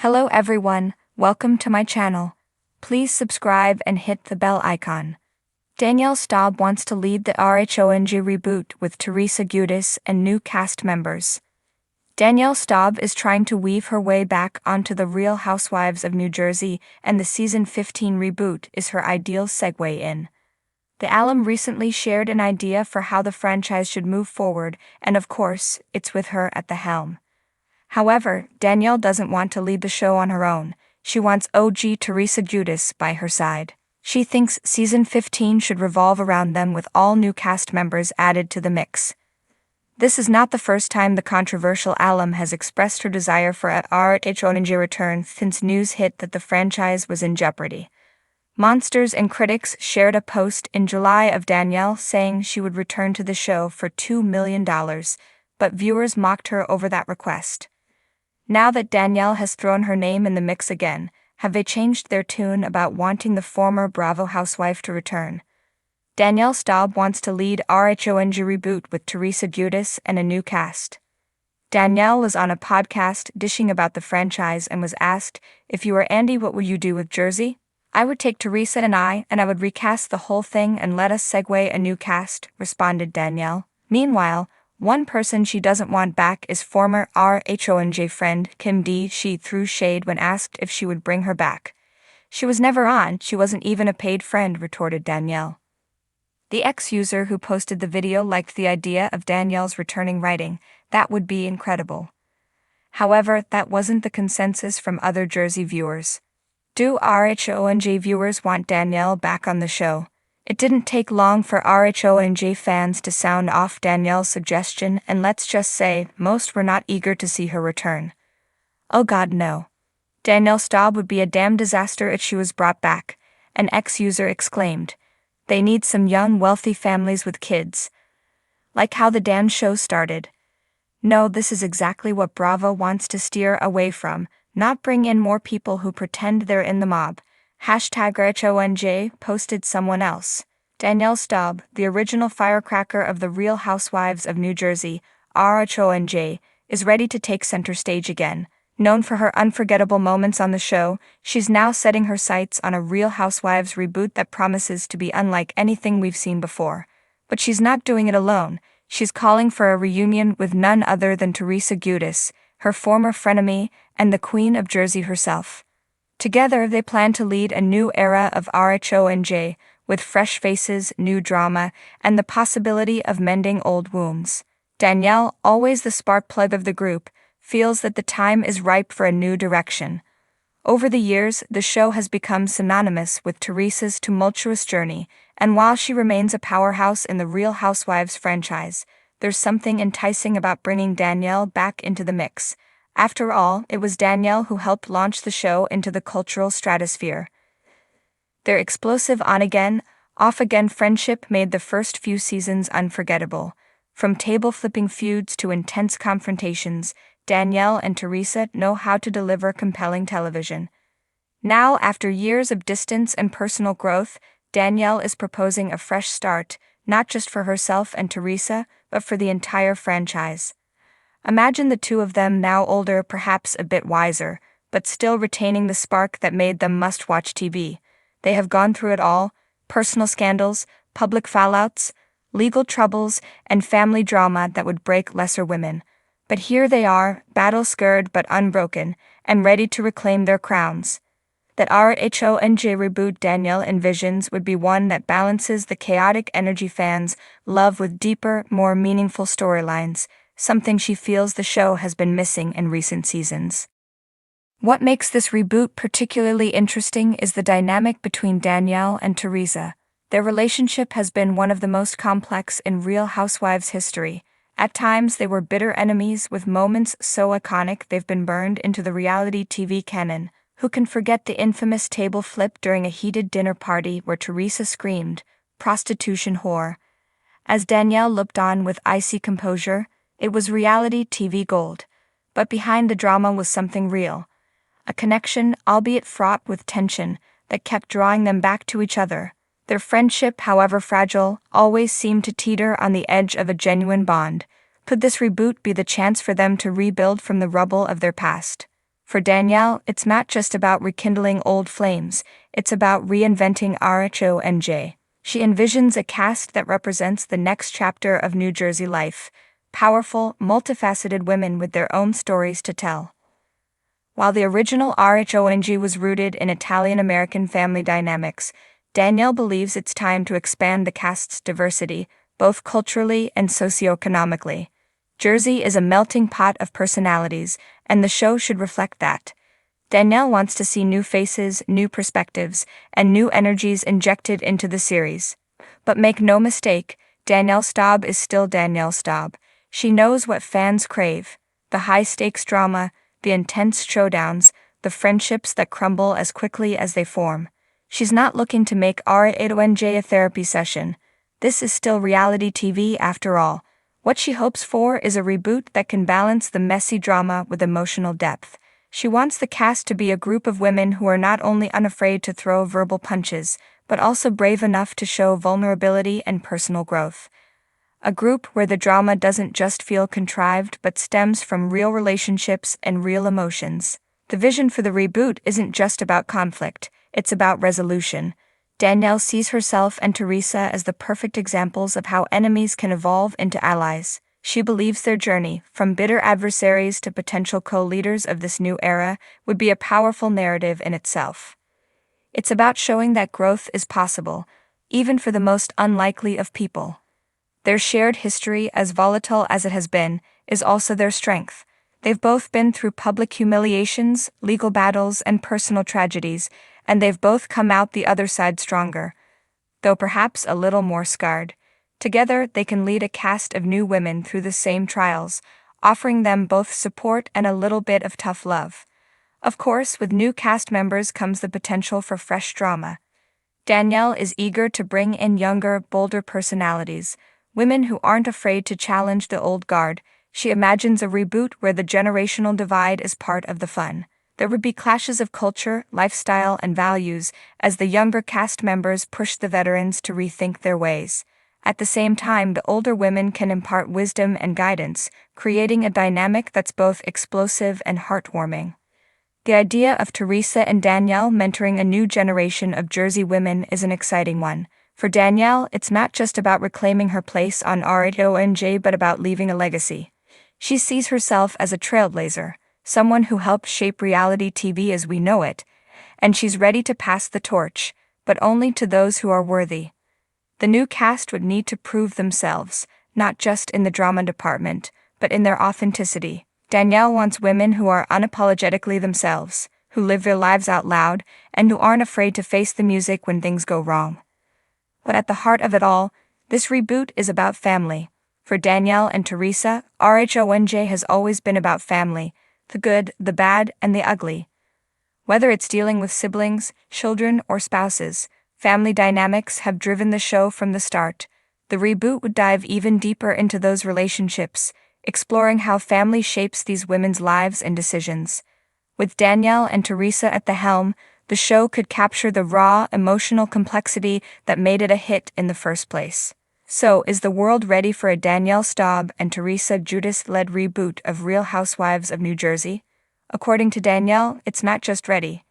Hello everyone, welcome to my channel. Please subscribe and hit the bell icon. Danielle Staub wants to lead the RHONJ Reboot with Teresa Giudice and new cast members. Danielle Staub is trying to weave her way back onto the Real Housewives of New Jersey, and the Season 15 reboot is her ideal segue in. The alum recently shared an idea for how the franchise should move forward, and of course, it's with her at the helm. However, Danielle doesn't want to lead the show on her own. She wants OG Teresa Giudice by her side. She thinks Season 15 should revolve around them with all new cast members added to the mix. This is not the first time the controversial alum has expressed her desire for a RHONJ return since news hit that the franchise was in jeopardy. Monsters and critics shared a post in July of Danielle saying she would return to the show for $2 million, but viewers mocked her over that request. Now that Danielle has thrown her name in the mix again, have they changed their tune about wanting the former Bravo housewife to return? Danielle Staub wants to lead RHONJ Reboot with Teresa Giudice and a new cast. Danielle was on a podcast dishing about the franchise and was asked, "If you were Andy, what would you do with Jersey?" "I would take Teresa and I would recast the whole thing and let us segue a new cast," responded Danielle. Meanwhile, one person she doesn't want back is former RHONJ friend Kim D. She threw shade when asked if she would bring her back. "She was never on, she wasn't even a paid friend," retorted Danielle. The ex-user who posted the video liked the idea of Danielle's returning, writing, "That would be incredible." However, that wasn't the consensus from other Jersey viewers. Do RHONJ viewers want Danielle back on the show? It didn't take long for RHONJ fans to sound off Danielle's suggestion, and let's just say, most were not eager to see her return. "Oh God, no. Danielle Staub would be a damn disaster if she was brought back," an ex-user exclaimed. "They need some young, wealthy families with kids. Like how the Dan show started." No, this is exactly what Bravo wants to steer away from, not bring in more people who pretend they're in the mob. #RHONJ posted someone else. Danielle Staub, the original firecracker of the Real Housewives of New Jersey, RHONJ, is ready to take center stage again. Known for her unforgettable moments on the show, she's now setting her sights on a Real Housewives reboot that promises to be unlike anything we've seen before. But she's not doing it alone. She's calling for a reunion with none other than Teresa Giudice, her former frenemy, and the Queen of Jersey herself. Together, they plan to lead a new era of RHONJ, with fresh faces, new drama, and the possibility of mending old wounds. Danielle, always the spark plug of the group, feels that the time is ripe for a new direction. Over the years, the show has become synonymous with Teresa's tumultuous journey, and while she remains a powerhouse in the Real Housewives franchise, there's something enticing about bringing Danielle back into the mix. After all, it was Danielle who helped launch the show into the cultural stratosphere. Their explosive on-again, off-again friendship made the first few seasons unforgettable. From table-flipping feuds to intense confrontations, Danielle and Teresa know how to deliver compelling television. Now, after years of distance and personal growth, Danielle is proposing a fresh start, not just for herself and Teresa, but for the entire franchise. Imagine the two of them now older, perhaps a bit wiser, but still retaining the spark that made them must-watch TV. They have gone through it all: personal scandals, public fallouts, legal troubles, and family drama that would break lesser women. But here they are, battle-scarred but unbroken, and ready to reclaim their crowns. That RHONJ reboot Danielle envisions would be one that balances the chaotic energy fans love with deeper, more meaningful storylines, something she feels the show has been missing in recent seasons. What makes this reboot particularly interesting is the dynamic between Danielle and Teresa. Their relationship has been one of the most complex in Real Housewives history. At times, they were bitter enemies, with moments so iconic they've been burned into the reality TV canon. Who can forget the infamous table flip during a heated dinner party where Teresa screamed, "Prostitution whore"? As Danielle looked on with icy composure, it was reality TV gold. But behind the drama was something real. A connection, albeit fraught with tension, that kept drawing them back to each other. Their friendship, however fragile, always seemed to teeter on the edge of a genuine bond. Could this reboot be the chance for them to rebuild from the rubble of their past? For Danielle, it's not just about rekindling old flames, it's about reinventing RHONJ. She envisions a cast that represents the next chapter of New Jersey life, powerful, multifaceted women with their own stories to tell. While the original RHONJ was rooted in Italian-American family dynamics, Danielle believes it's time to expand the cast's diversity, both culturally and socioeconomically. Jersey is a melting pot of personalities, and the show should reflect that. Danielle wants to see new faces, new perspectives, and new energies injected into the series. But make no mistake, Danielle Staub is still Danielle Staub. She knows what fans crave: the high-stakes drama, the intense showdowns, the friendships that crumble as quickly as they form. She's not looking to make RHONJ a therapy session. This is still reality TV after all. What she hopes for is a reboot that can balance the messy drama with emotional depth. She wants the cast to be a group of women who are not only unafraid to throw verbal punches, but also brave enough to show vulnerability and personal growth. A group where the drama doesn't just feel contrived but stems from real relationships and real emotions. The vision for the reboot isn't just about conflict, it's about resolution. Danielle sees herself and Teresa as the perfect examples of how enemies can evolve into allies. She believes their journey, from bitter adversaries to potential co-leaders of this new era, would be a powerful narrative in itself. It's about showing that growth is possible, even for the most unlikely of people. Their shared history, as volatile as it has been, is also their strength. They've both been through public humiliations, legal battles, and personal tragedies, and they've both come out the other side stronger, though perhaps a little more scarred. Together, they can lead a cast of new women through the same trials, offering them both support and a little bit of tough love. Of course, with new cast members comes the potential for fresh drama. Danielle is eager to bring in younger, bolder personalities, women who aren't afraid to challenge the old guard. She imagines a reboot where the generational divide is part of the fun. There would be clashes of culture, lifestyle, and values as the younger cast members push the veterans to rethink their ways. At the same time, the older women can impart wisdom and guidance, creating a dynamic that's both explosive and heartwarming. The idea of Teresa and Danielle mentoring a new generation of Jersey women is an exciting one. For Danielle, it's not just about reclaiming her place on RHONJ but about leaving a legacy. She sees herself as a trailblazer, someone who helped shape reality TV as we know it, and she's ready to pass the torch, but only to those who are worthy. The new cast would need to prove themselves, not just in the drama department, but in their authenticity. Danielle wants women who are unapologetically themselves, who live their lives out loud, and who aren't afraid to face the music when things go wrong. But at the heart of it all, this reboot is about family. For Danielle and Teresa, RHONJ has always been about family, the good, the bad, and the ugly. Whether it's dealing with siblings, children, or spouses, family dynamics have driven the show from the start. The reboot would dive even deeper into those relationships, exploring how family shapes these women's lives and decisions. With Danielle and Teresa at the helm, the show could capture the raw, emotional complexity that made it a hit in the first place. So, is the world ready for a Danielle Staub and Teresa Giudice-led reboot of Real Housewives of New Jersey? According to Danielle, it's not just ready,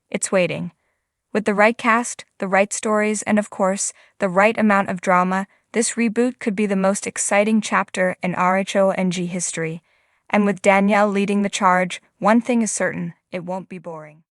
it's waiting. With the right cast, the right stories, and of course, the right amount of drama, this reboot could be the most exciting chapter in RHONJ history. And with Danielle leading the charge, one thing is certain: it won't be boring.